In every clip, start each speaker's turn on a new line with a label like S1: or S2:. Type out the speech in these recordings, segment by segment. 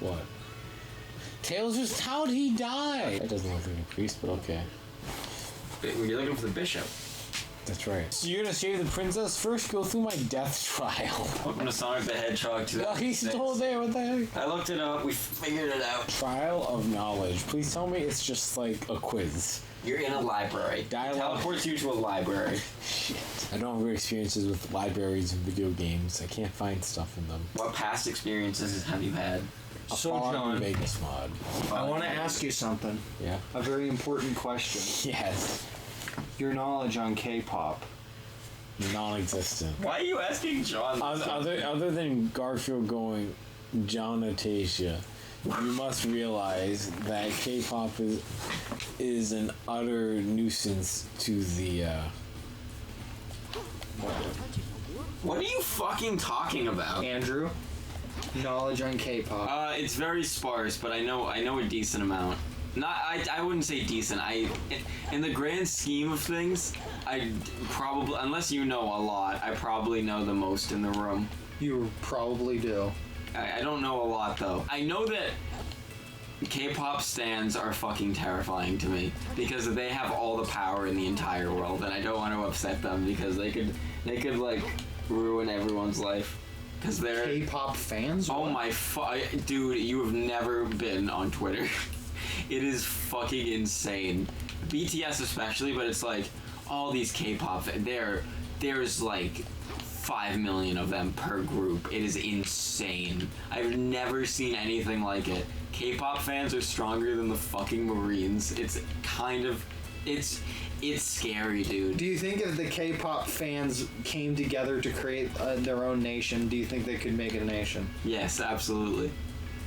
S1: What? Tails just, how did he die? That doesn't look like a priest, but okay.
S2: You're looking for the bishop.
S1: That's right. So you're gonna save the princess? First, go through my death trial.
S2: Welcome to Sonic the Hedgehog 2006.
S1: No, he's still there. What the heck?
S2: I looked it up. We figured it out.
S1: Trial of knowledge. Please tell me it's just like a quiz.
S2: You're in a library. Teleports you to a library.
S1: Shit. I don't have good experiences with libraries and video games. I can't find stuff in them.
S2: What past experiences have you had?
S3: So, John,
S1: Vegas mod.
S3: I want to ask you something.
S1: Yeah.
S3: A very important question.
S1: Yes.
S3: Your knowledge on K-pop.
S1: Non-existent.
S2: Why are you asking John?
S1: Other than Garfield going, John Atasia, you must realize that K-pop is an utter nuisance to the.
S2: What are you fucking talking about?
S3: Andrew, knowledge on K-pop.
S2: It's very sparse, but I know a decent amount. I wouldn't say decent. In the grand scheme of things, I probably, unless you know a lot, I probably know the most in the room.
S3: You probably do.
S2: I don't know a lot though. I know that K-pop stans are fucking terrifying to me because they have all the power in the entire world, and I don't want to upset them because they could like ruin everyone's life. Because they're
S3: K-pop fans.
S2: Oh my dude! You have never been on Twitter. It is fucking insane. BTS especially, but it's like all these K-pop. There's like 5 million of them per group. It is insane. I've never seen anything like it. K-pop fans are stronger than the fucking Marines. It's scary, dude.
S3: Do you think if the K-pop fans came together to create their own nation, do you think they could make a nation?
S2: Yes, absolutely.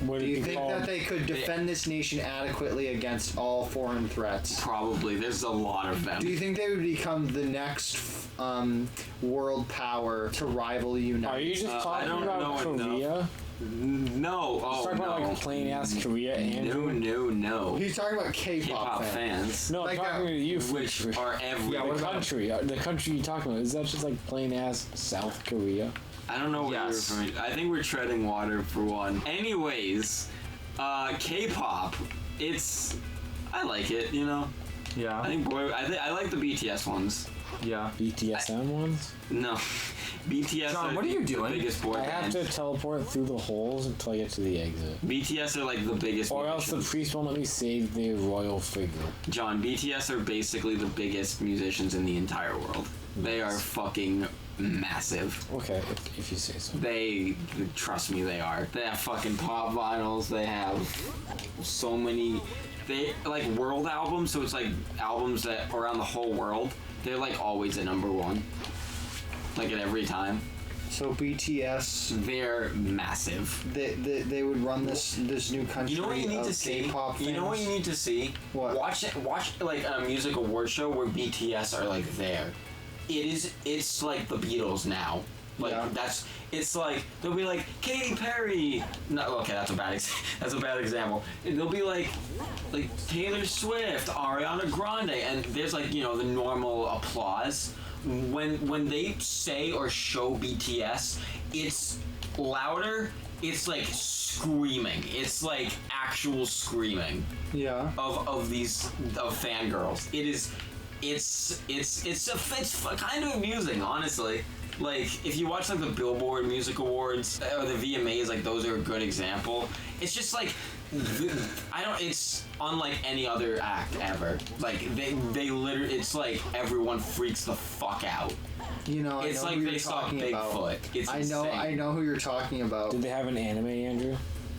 S3: Do you think that they could defend this nation adequately against all foreign threats?
S2: Probably. There's a lot of them.
S3: Do you think they would become the next world power to rival the United States?
S1: Are you just talking about Korea?
S2: No. Oh,
S1: talking about like plain ass Korea, Andrew?
S2: No.
S3: He's talking about K-pop
S2: fans.
S1: No,
S3: like
S1: I'm talking to you,
S2: which are every
S1: the country you're talking about. Is that just like plain ass South Korea?
S2: I don't know what you're referring to. I think we're treading water for one. Anyways, K-pop, I like it, you know?
S3: Yeah.
S2: I like the BTS ones.
S3: Yeah.
S1: BTSM ones?
S2: No. BTS
S3: John, what are you doing?
S2: The biggest boy
S1: I have to teleport through the holes until I get to the exit.
S2: BTS are like the biggest
S1: Or else the priest won't let me save the royal figure.
S2: John, BTS are basically the biggest musicians in the entire world. They are fucking massive.
S1: Okay, if you say so.
S2: Trust me, they are. They have fucking pop vinyls. They have so many. They like world albums, so it's like albums that around the whole world. They're like always at number one. Like at every time.
S3: So BTS,
S2: they're massive.
S3: They would run this new country.
S2: You know what you need to see?
S3: K-pop fans?
S2: You know what you need to see?
S3: What?
S2: Watch like a music award show where BTS are like there. It's like the Beatles now. Like it's like they'll be like Katy Perry. No, okay, that's a bad example. They'll be like Taylor Swift, Ariana Grande, and there's like, you know, the normal applause. When they say or show BTS, it's louder. It's like screaming. It's like actual screaming.
S3: Yeah.
S2: Of fangirls. It's kind of amusing, honestly. Like, if you watch like the Billboard Music Awards or the VMAs, like those are a good example. It's just like it's unlike any other act ever. Like they literally, it's like everyone freaks the fuck out.
S3: You know,
S2: it's like they saw Bigfoot. It's insane.
S3: I know who you're talking about.
S1: Did they have an anime, Andrew?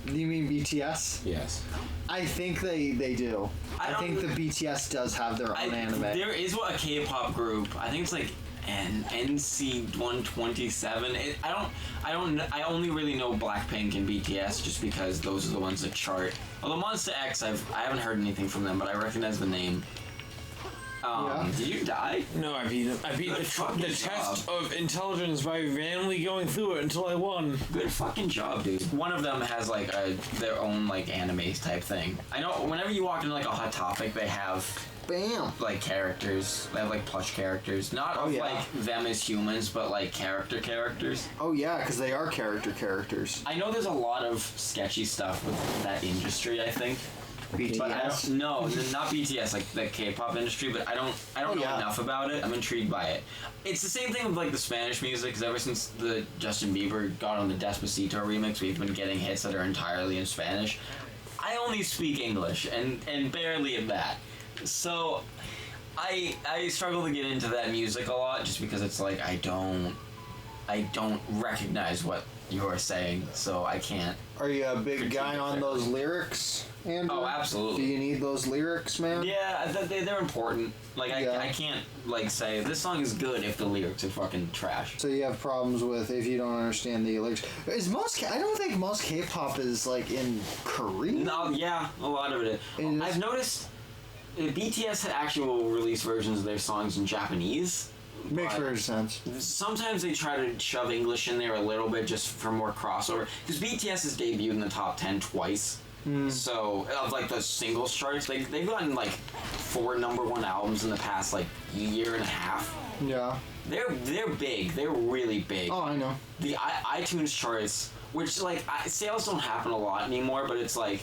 S3: You mean BTS?
S1: Yes.
S3: I think they do. I think the BTS does have their own anime.
S2: There is a K-pop group. I think it's like NC127. I only really know Blackpink and BTS just because those are the ones that chart. Although Monsta X, I haven't heard anything from them, but I recognize the name. Did you die?
S1: No, I beat him. I beat the test of intelligence by randomly going through it until I won.
S2: Good fucking job, dude. One of them has like their own like anime type thing. I know whenever you walk into like a Hot Topic, they have like characters. They have like plush characters, not like them as humans, but like characters.
S3: Oh yeah, because they are characters.
S2: I know there's a lot of sketchy stuff with that industry, I think.
S3: BTS?
S2: But no, not BTS, like the K-pop industry, but I don't know enough about it. I'm intrigued by it. It's the same thing with like the Spanish music, because ever since the Justin Bieber got on the Despacito remix, we've been getting hits that are entirely in Spanish. I only speak English, and barely at that. So I struggle to get into that music a lot, just because it's like I don't recognize what you're saying, so I can't.
S3: Are you a big guy on those lyrics, Andrew?
S2: Oh, absolutely.
S3: Do you need those lyrics, man?
S2: Yeah, they're important. Like, I can't, like, say, this song is good if the lyrics are fucking trash.
S3: So you have problems with if you don't understand the lyrics. I don't think most K-pop is, like, in Korean.
S2: No, yeah, a lot of it is. I've noticed BTS had actual release versions of their songs in Japanese.
S3: Makes very sense.
S2: Sometimes they try to shove English in there a little bit just for more crossover. Because BTS has debuted in the top 10 twice. So, of like the singles charts, they've gotten like 4 #1 albums in the past like year and a half.
S3: Yeah.
S2: They're big. They're really big.
S3: Oh, I know.
S2: The iTunes charts, which like sales don't happen a lot anymore, but it's like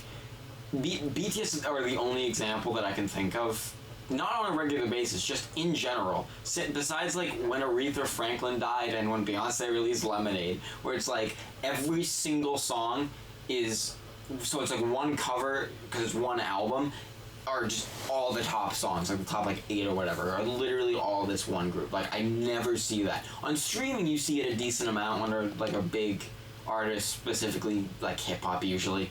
S2: BTS are the only example that I can think of. Not on a regular basis, just in general. Besides, like, when Aretha Franklin died and when Beyonce released Lemonade, where it's, like, every single song is... So it's, like, one cover, because it's one album, are just all the top songs, like the top, like, 8 or whatever, are literally all this one group. Like, I never see that. On streaming, you see it a decent amount when, like, a big artist, specifically, like, hip-hop usually,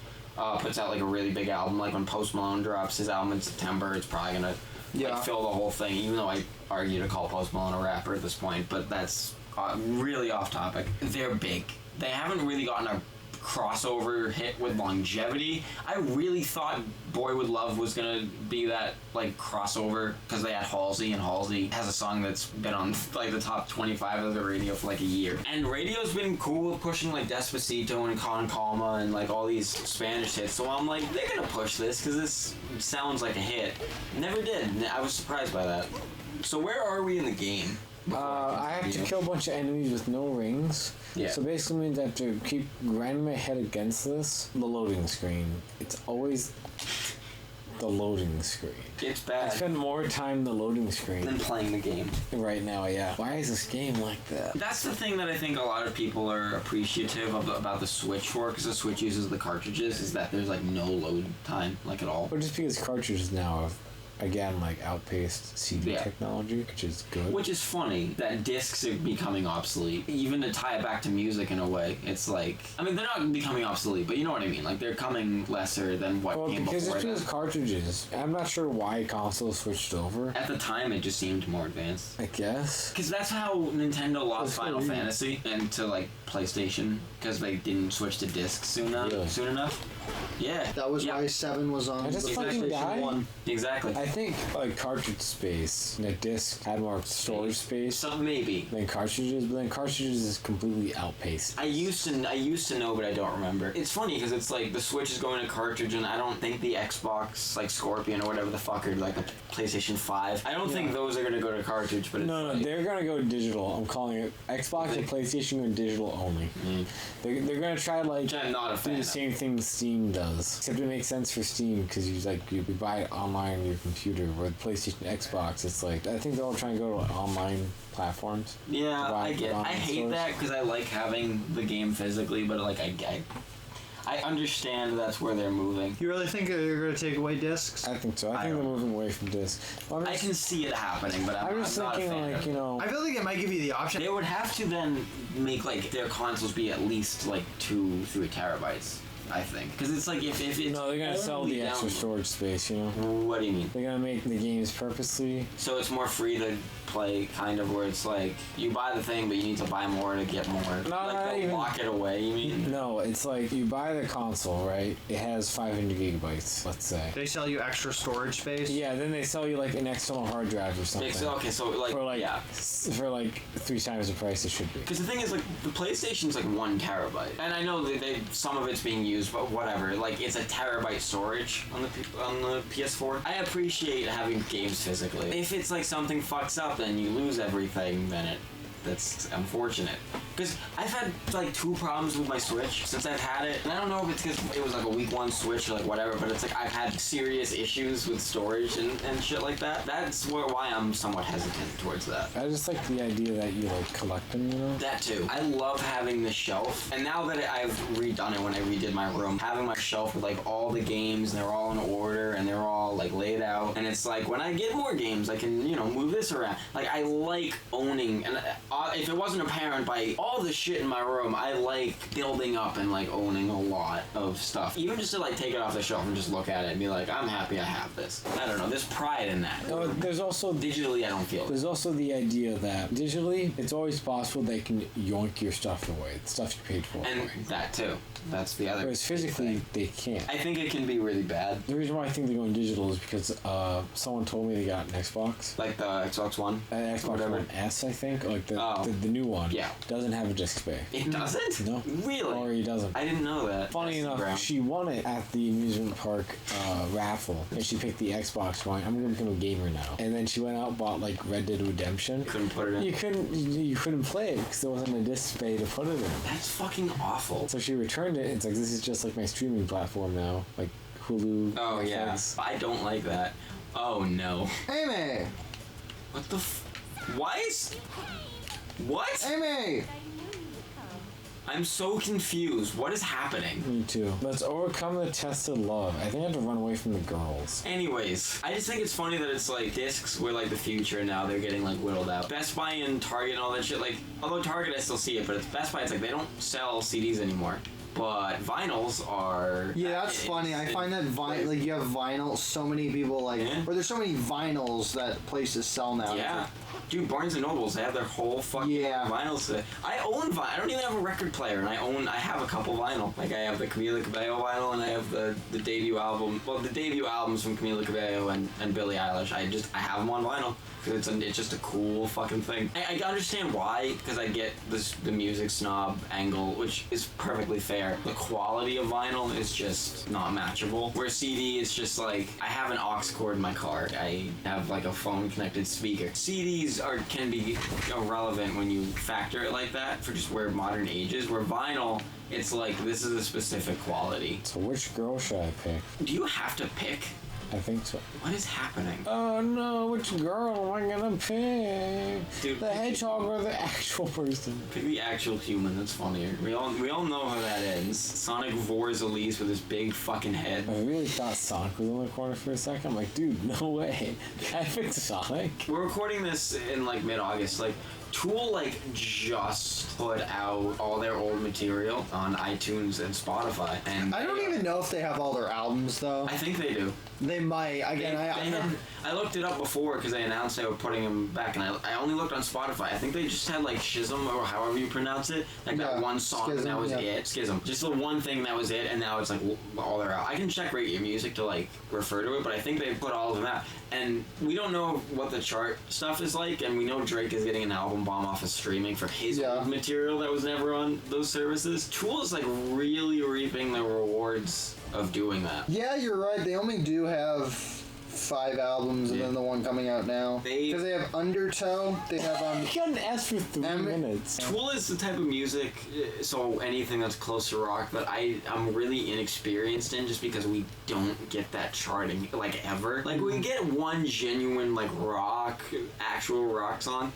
S2: puts out, like, a really big album. Like, when Post Malone drops his album in September, it's probably gonna... like, fill the whole thing, even though I argue to call Post Malone a rapper at this point, but that's really off topic. They're big. They haven't really gotten a crossover hit with longevity. I really thought Boy With Love was gonna be that, like, crossover, because they had Halsey, and Halsey has a song that's been on, like, the top 25 of the radio for, like, a year. And radio's been cool with pushing, like, Despacito and Con Calma and, like, all these Spanish hits, so I'm like, they're gonna push this, because this sounds like a hit. Never did. I was surprised by that. So where are we in the game?
S1: I have to kill a bunch of enemies with no rings.
S2: Yeah.
S1: So basically means I have to keep grinding my head against the loading screen. It's always the loading screen.
S2: It's bad.
S1: I spend more time in the loading screen
S2: than playing the game.
S1: Right now, yeah. Why is this game like that?
S2: That's the thing that I think a lot of people are appreciative of about the Switch for, because the Switch uses the cartridges, is that there's like no load time, like at all.
S1: But just because cartridges now have, again, like, outpaced CD technology, which is good.
S2: Which is funny that discs are becoming obsolete. Even to tie it back to music in a way, it's like, I mean, they're not becoming obsolete, but you know what I mean. Like, they're coming lesser than what came before.
S1: Because it's just cartridges. I'm not sure why consoles switched over.
S2: At the time, it just seemed more advanced.
S1: I guess.
S2: Because that's how Nintendo lost Final Fantasy into, like, PlayStation, because they didn't switch to discs soon enough. Yeah.
S3: That was why 7 was on the PlayStation 1.
S2: Exactly.
S1: I think, like, cartridge space, the disc had more storage space.
S2: So maybe.
S1: Than cartridges, but then cartridges is completely outpaced.
S2: I used to know, but I don't remember. It's funny because it's like the Switch is going to cartridge, and I don't think the Xbox, like Scorpion or whatever the fuck, or like the PlayStation 5. I don't think those are going to go to cartridge, but
S1: No, they're going to go digital. I'm calling it Xbox and PlayStation are digital only. They're going to try, like, do the same thing Steam does. Except it makes sense for Steam because you buy it online on your computer. With PlayStation, Xbox, it's like, I think they're all trying to go to online platforms.
S2: Yeah, I hate that because I like having the game physically, but like I understand that's where they're moving.
S3: You really think they're going to take away discs?
S1: I think so. I think they're moving away from discs.
S2: Well, I can see it happening, but I'm
S1: just
S2: not
S1: thinking,
S2: a fan
S1: like, you know,
S3: I feel like it might give you the option.
S2: They would have to then make like their consoles be at least like 2-3 terabytes. I think. Because it's like if it's...
S1: No, they're going to sell the extra storage space, you know?
S2: What do you mean?
S1: They're going to make the games purposely...
S2: So it's more free to play, kind of, where it's like you buy the thing, but you need to buy more to get more.
S1: No,
S2: like they'll lock it away. You mean?
S1: No, it's like you buy the console, right? It has 500 gigabytes, let's say.
S3: They sell you extra storage space.
S1: Yeah, then they sell you like an external hard drive or something.
S2: Okay, so like,
S1: for like 3 times the price it should be.
S2: Because the thing is, like, the PlayStation's like 1 terabyte, and I know that some of it's being used, but whatever. Like, it's a terabyte storage on the PS4. I appreciate having games physically. If it's like something fucks up, then you lose everything. Then that's unfortunate. Because I've had like 2 problems with my Switch since I've had it, and I don't know if it's because it was like a week 1 Switch or like whatever, but it's like I've had serious issues with storage and shit like that. That's why I'm somewhat hesitant towards that.
S1: I just like the idea that you like collect them, you know?
S2: That too. I love having the shelf, and now that I've redone it when I redid my room, having my shelf with like all the games, and they're all in order, and they're all like laid out, and it's like when I get more games, I can, move this around. Like, I like owning, and if it wasn't apparent by all the shit in my room, I like building up and like owning a lot of stuff. Even just to like take it off the shelf and just look at it and be like, I'm happy I have this. I don't know. There's pride in that.
S1: There's also
S2: digitally, I don't feel it.
S1: There's also the idea that digitally, it's always possible they can yoink your stuff away, the stuff you paid for.
S2: And that too. That's the other.
S1: Whereas physically, they can't.
S2: I think it can be really bad.
S1: The reason why I think they're going digital is because someone told me they got an Xbox.
S2: Like the Xbox One?
S1: Xbox One S, I think. Like the new one.
S2: Yeah.
S1: Doesn't have a disc space.
S2: It doesn't?
S1: No.
S2: Really?
S1: Or he doesn't.
S2: I didn't know that.
S1: Funny enough, she won it at the amusement park raffle, and she picked the Xbox one. I'm gonna become a gamer now. And then she went out and bought like Red Dead Redemption.
S2: Couldn't put it in.
S1: You couldn't play it because there wasn't a disc space to put it in.
S2: That's fucking awful.
S1: So she returned it. It's like, this is just like my streaming platform now, like Hulu.
S2: Oh
S1: Netflix.
S2: yeah. I don't like that. Oh no.
S3: Amy.
S2: What the? What?
S3: Amy.
S2: I'm so confused. What is happening?
S1: Me too. Let's overcome the test of love. I think I have to run away from the girls.
S2: Anyways, I just think it's funny that it's like discs were like the future, and now they're getting like whittled out. Best Buy and Target and all that shit, like, although Target I still see it, but it's Best Buy, it's like they don't sell CDs anymore. But vinyls are...
S3: Yeah, that's funny. I find that like you have vinyl, so many people like...
S2: Yeah.
S3: Or there's so many vinyls that places sell now.
S2: Yeah. Dude, Barnes & Nobles, they have their whole fucking vinyls. I own vinyl. I don't even have a record player, and I have a couple vinyl. Like, I have the Camila Cabello vinyl, and I have the debut album. Well, the debut albums from Camila Cabello and Billie Eilish. I have them on vinyl. It's just a cool fucking thing. I understand why, because I get the music snob angle, which is perfectly fair. The quality of vinyl is just not matchable. Where CD is just like, I have an aux cord in my car. I have like a phone connected speaker. CDs can be irrelevant when you factor it like that for just where modern age is. Where vinyl, it's like, this is a specific quality.
S1: So which girl should I pick?
S2: Do you have to pick?
S1: I think so.
S2: What is happening?
S1: Oh no, which girl am I gonna pick?
S2: Dude,
S1: the hedgehog or the actual person?
S2: Pick the actual human, that's funnier. We all know how that ends. Sonic vores Elise with his big fucking head.
S1: I really thought Sonic was in the corner for a second. I'm like, dude, no way. I picked Sonic.
S2: We're recording this in like mid-August. Like, Tool like just put out all their old material on iTunes and Spotify, and
S3: I don't even know if they have all their albums though.
S2: I think they do.
S3: They might. Again,
S2: I looked it up before because they announced they were putting them back, and I only looked on Spotify. I think they just had like Schism or however you pronounce it, like that one song,
S3: Schism,
S2: and that was it. Schism, just the one thing that was it, and now it's like all they're out. I can check Rate Your Music to like refer to it, but I think they put all of them out, and we don't know what the chart stuff is like, and we know Drake is getting an album bomb off of streaming for his old material that was never on those services. Tool is like really reaping the rewards of doing that.
S3: Yeah, you're right. They only do have 5 albums, and then the one coming out now. Because they have Undertow. They have
S1: You got an S for 3 minutes.
S2: Tool is the type of music, so anything that's close to rock, that I'm really inexperienced in, just because we don't get that charting like ever. Like, we get one genuine like actual rock song.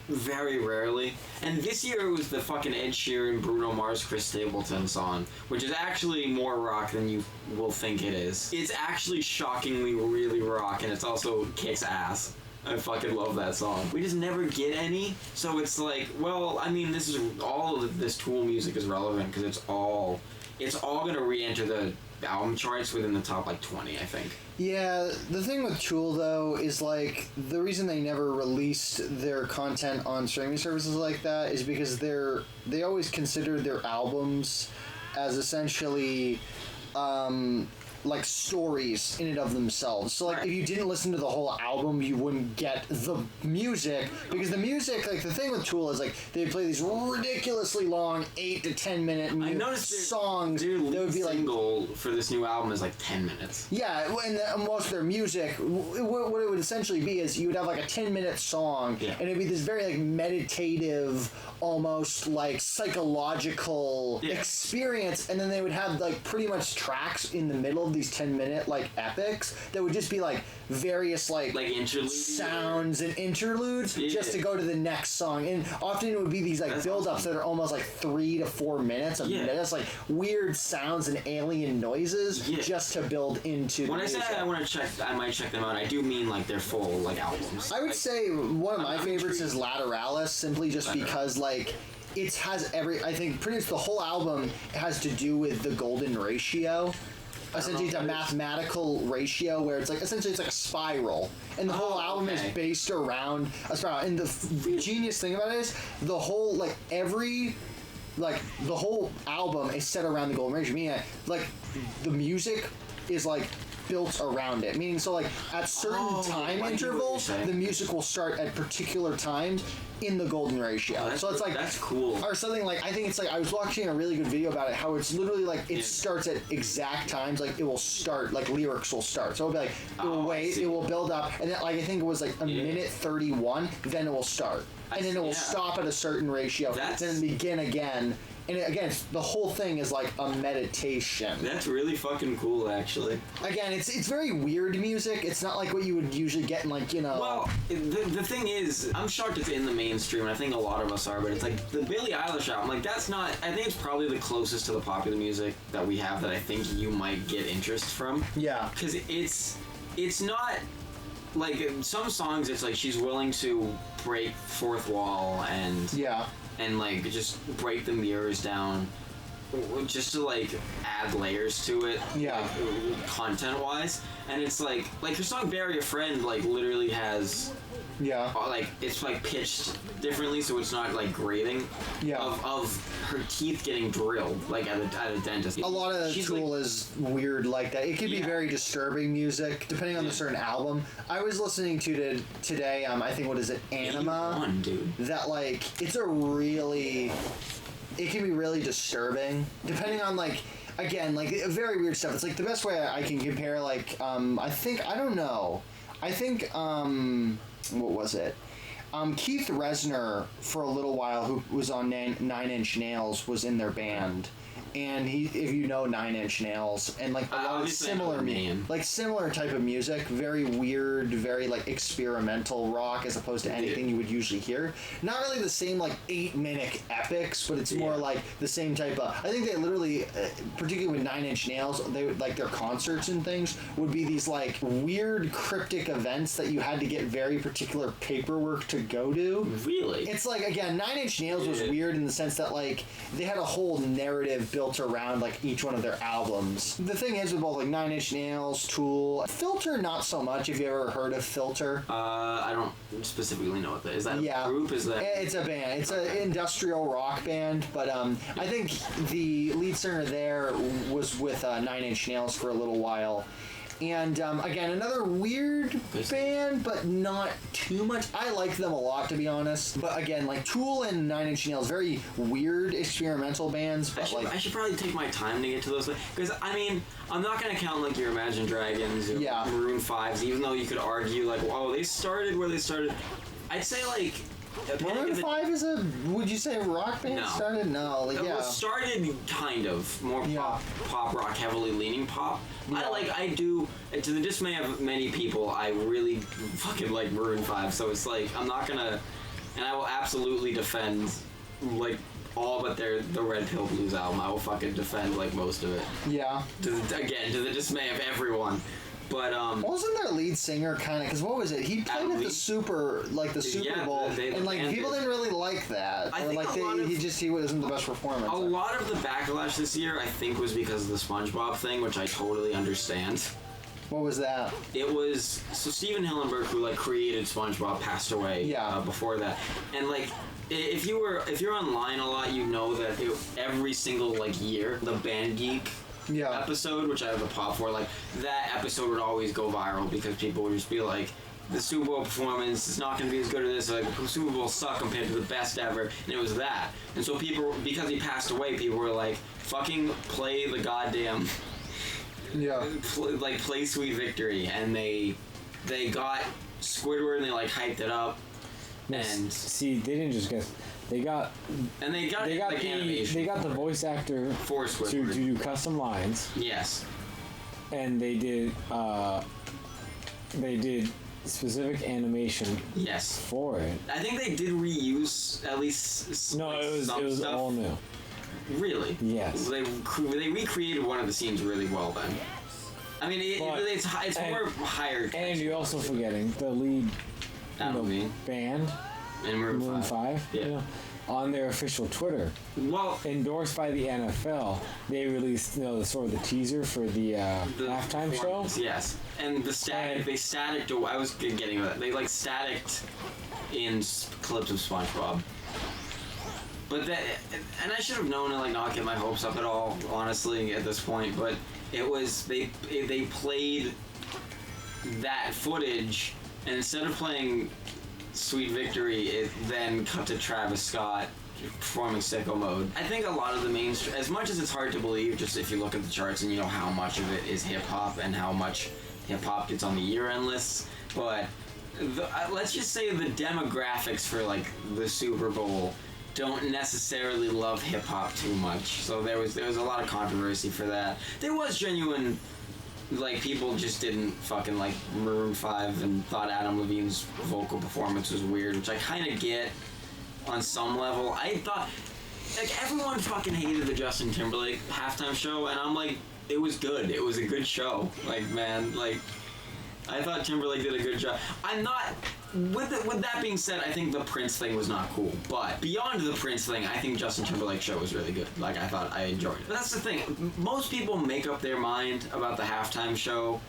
S2: Very rarely. And this year it was the fucking Ed Sheeran, Bruno Mars, Chris Stapleton song, which is actually more rock than you will think it is. It's actually shockingly really rock, and it's also kicks ass. I fucking love that song. We just never get any, so it's like, well, I mean, this is all of this Tool music is relevant because it's all gonna re-enter the album charts within the top like 20, I think.
S3: Yeah, the thing with Tool though is like the reason they never released their content on streaming services like that is because they always considered their albums as essentially like stories in and of themselves. So like if you didn't listen to the whole album, you wouldn't get the music, because the music, like the thing with Tool is like they play these ridiculously long 8 to 10 minute songs.
S2: Their
S3: that would be like
S2: single for this new album is like 10 minutes.
S3: Yeah, and most of their music, what it would essentially be is you would have like a 10-minute song, and it'd be this very like meditative, almost like psychological experience, and then they would have like pretty much tracks in the middle of these 10-minute like epics that would just be like various like sounds and interludes just to go to the next song, and often it would be these like build-ups that are almost like 3 to 4 minutes of just like weird sounds and alien noises just to build into
S2: when I say I want to check, I might check them out, I do mean like their full like albums.
S3: I would say one of my favorites is Lateralis, simply just because like it has I think pretty much the whole album has to do with the golden ratio. Essentially, it's a mathematical ratio where it's like essentially it's like a spiral, and the whole album is based around a spiral. And the genius thing about it is the whole the whole album is set around the golden ratio. Meaning, like the music is like built around it. Meaning, so like at certain time intervals, the music will start at particular times in the golden ratio. So it's like
S2: that's cool.
S3: Or something like I think it's like I was watching a really good video about it. How it's literally like it starts at exact times. Like it will start like lyrics will start. So it'll be like it will wait, it will build up, and then like I think it was like a minute 31. Then it will start, and then it will stop at a certain ratio. Then begin again. And again, the whole thing is like a meditation.
S2: That's really fucking cool, actually.
S3: Again, it's very weird music. It's not like what you would usually get in like, you know...
S2: Well, the thing is, I'm shocked it's in the mainstream, and I think a lot of us are, but it's like the Billie Eilish album, like that's not... I think it's probably the closest to the popular music that we have that I think you might get interest from.
S3: Yeah.
S2: Because it's not... Like, some songs, it's like she's willing to break fourth wall and...
S3: Yeah.
S2: And like just break the mirrors down just to like add layers to it, like, content wise. And it's like her song Bury a Friend like literally has like it's like pitched differently, so it's not like grating of her teeth getting drilled like at a dentist.
S3: A lot of Tool is weird like that. It could be very disturbing music depending on the certain album. I was listening to today I think, what is it, Anima?
S2: 81, dude.
S3: That like it can be really disturbing depending on like, again, like very weird stuff. It's like the best way I can compare like I think what was it? Keith Reznor for a little while, who was on Nine Inch Nails, was in their band. And if you know Nine Inch Nails, and like a lot of similar type of music, very weird, very like experimental rock as opposed to anything you would usually hear. Not really the same like 8-minute epics, but it's more like the same type of. I think they literally, particularly with Nine Inch Nails, they would like their concerts and things would be these like weird cryptic events that you had to get very particular paperwork to go to.
S2: Really?
S3: It's like, again, Nine Inch Nails was weird in the sense that like they had a whole narrative built around like each one of their albums. The thing is with both like Nine Inch Nails, Tool, Filter, not so much. Have you ever heard of Filter?
S2: I don't specifically know what that is. That a group? Is that?
S3: It's a band. It's an industrial rock band, but I think the lead singer there was with Nine Inch Nails for a little while. And again, another weird band, but not too much. I like them a lot, to be honest. But again, like Tool and Nine Inch Nails, very weird experimental bands. But
S2: I should probably take my time to get to those, because I mean, I'm not gonna count like your Imagine Dragons, or Maroon 5s, even though you could argue like, oh, they started where they started. I'd say like.
S3: Maroon 5 is a, would you say, rock band?
S2: No.
S3: Started? No, like,
S2: Well, started kind of more pop rock, heavily leaning pop. I do, to the dismay of many people, I really fucking like Maroon 5, so it's like, I'm not gonna, and I will absolutely defend, like, all but the Red Pill Blues album. I will fucking defend, like, most of it.
S3: Yeah.
S2: To the dismay of everyone. But
S3: wasn't their lead singer kind of? Because what was it? He played at the Super Bowl, and like people didn't really like that.
S2: I think
S3: he wasn't the best performance.
S2: A lot of the backlash this year, I think, was because of the SpongeBob thing, which I totally understand.
S3: What was that?
S2: It was so Steven Hillenburg, who like created SpongeBob, passed away. Before that, and like. If you're online a lot, you know that every single like year the Band Geek episode, which I have a pop for, like that episode would always go viral because people would just be like, the Super Bowl performance is not going to be as good as this. Like the Super Bowl sucked compared to the best ever, and it was that. And so people, because he passed away, people were like, fucking play the goddamn play Sweet Victory, and they got Squidward and they like hyped it up. And
S1: see, they didn't just get. They got the voice actor
S2: for Squidward
S1: to do custom lines.
S2: Yes.
S1: And they did specific animation.
S2: Yes.
S1: For it.
S2: I think they did reuse at least.
S1: No, it was
S2: stuff.
S1: all new.
S2: Really?
S1: Yes.
S2: They recreated one of the scenes really well then. I mean, it's more higher.
S1: And you're also forgetting the lead. Band
S2: in Maroon 5.
S1: Yeah. On their official Twitter, endorsed by the NFL, they released sort of the teaser for the halftime show.
S2: Yes, and the static. They staticked. I was getting that. They like staticked in clips of SpongeBob. But that, and I should have known to like not get my hopes up at all, honestly, at this point. But it was they played that footage. And instead of playing Sweet Victory, it then cut to Travis Scott performing Sicko Mode. I think a lot of the mainstream, as much as it's hard to believe, just if you look at the charts and you know how much of it is hip-hop and how much hip-hop gets on the year-end lists, but let's just say the demographics for like the Super Bowl don't necessarily love hip-hop too much. So there was a lot of controversy for that. There was genuine... Like, people just didn't fucking like Maroon 5 and thought Adam Levine's vocal performance was weird, which I kind of get on some level. I thought, like, everyone fucking hated the Justin Timberlake halftime show, and I'm like, it was good. It was a good show. Like, man, like, I thought Timberlake did a good job. I'm not... With that being said, I think the Prince thing was not cool. But beyond the Prince thing, I think Justin Timberlake's show was really good. Like, I enjoyed it. But that's the thing. Most people make up their mind about the halftime show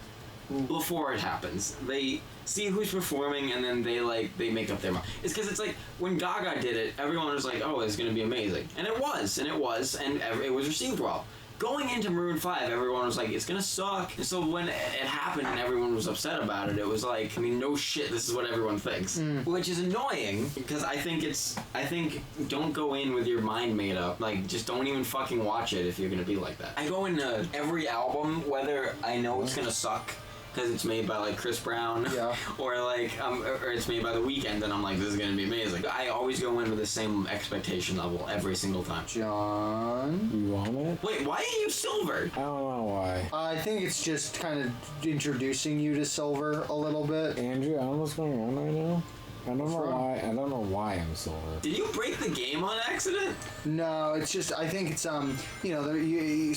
S2: before it happens. They see who's performing and then they make up their mind. It's because it's like when Gaga did it, everyone was like, oh, it's going to be amazing. And it was, and it was received well. Going into Maroon 5, everyone was like, it's gonna suck. And so when it happened and everyone was upset about it, it was like, I mean, no shit, this is what everyone thinks. Which is annoying, because I think don't go in with your mind made up. Like, just don't even fucking watch it if you're gonna be like that. I go into every album, whether I know it's gonna suck, because it's made by like Chris Brown, or like or it's made by The Weeknd, and I'm like, this is gonna be amazing. I always go in with the same expectation level every single time.
S3: John,
S1: you want it?
S2: Wait, why are you Silver?
S1: I don't know why.
S3: I think it's just kind of introducing you to Silver a little bit.
S1: Andrew, I don't know what's going on right now. I don't know why I'm Silver.
S2: Did you break the game on accident?
S3: No, it's just I think it's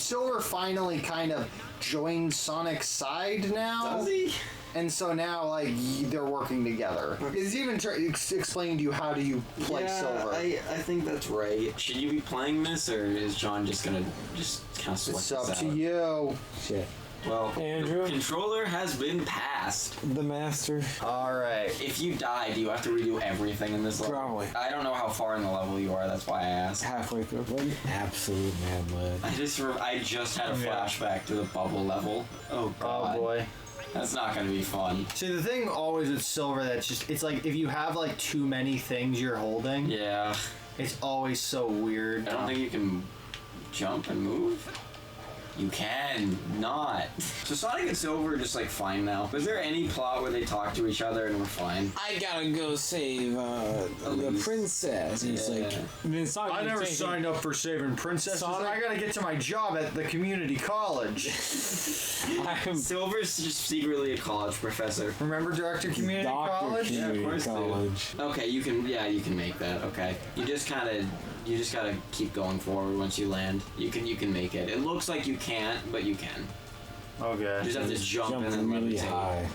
S3: Silver finally kind of joined Sonic's side now.
S2: Does he?
S3: And so now, like, they're working together. It's even explaining to you how do you play Silver.
S2: I think that's right. Should you be playing this, or is John just gonna kind of sweat this out?
S3: It's up to you.
S1: Shit.
S2: Well,
S1: Andrew,
S2: the controller has been passed.
S1: The master.
S3: Alright.
S2: If you die, do you have to redo everything in this level?
S1: Probably.
S2: I don't know how far in the level you are, that's why I asked.
S1: Halfway through. What an absolute mad lad.
S2: I just had a flashback to the bubble level. Oh god.
S3: Oh boy.
S2: That's not gonna be fun.
S3: See, the thing always with Silver, it's like if you have like too many things you're holding.
S2: Yeah.
S3: It's always so weird.
S2: I don't think you can jump and move. You can not. So Sonic and Silver are just like fine now. Was there any plot where they talk to each other and we're fine?
S1: I gotta go save the princess. And he's like,
S3: I never signed up for saving princesses. I gotta get to my job at the community college.
S2: Silver's just secretly a college professor.
S3: Remember Director Community College?
S2: Yeah, of course. Okay, you can make that. Okay, you just gotta keep going forward once you land. You can make it. It looks like you can't, but you can.
S3: Okay.
S2: You just have to jump and then
S1: really
S2: levitate.
S1: high.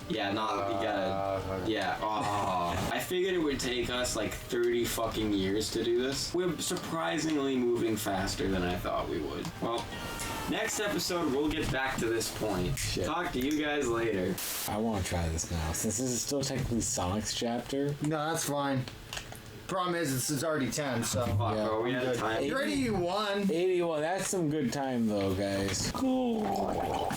S2: Yeah, you gotta. Yeah. Oh. I figured it would take us like 30 fucking years to do this. We're surprisingly moving faster than I thought we would. Well, next episode we'll get back to this point.
S1: Shit.
S2: Talk to you guys later.
S1: I want to try this now, since this is still technically Sonic's chapter.
S3: No, that's fine. Problem is, it's already 10, so.
S2: Fuck,
S1: Yeah,
S2: are we
S3: I'm
S2: out of
S3: good.
S2: time?
S3: You ready? You won.
S1: 81, that's some good time though, guys. Cool.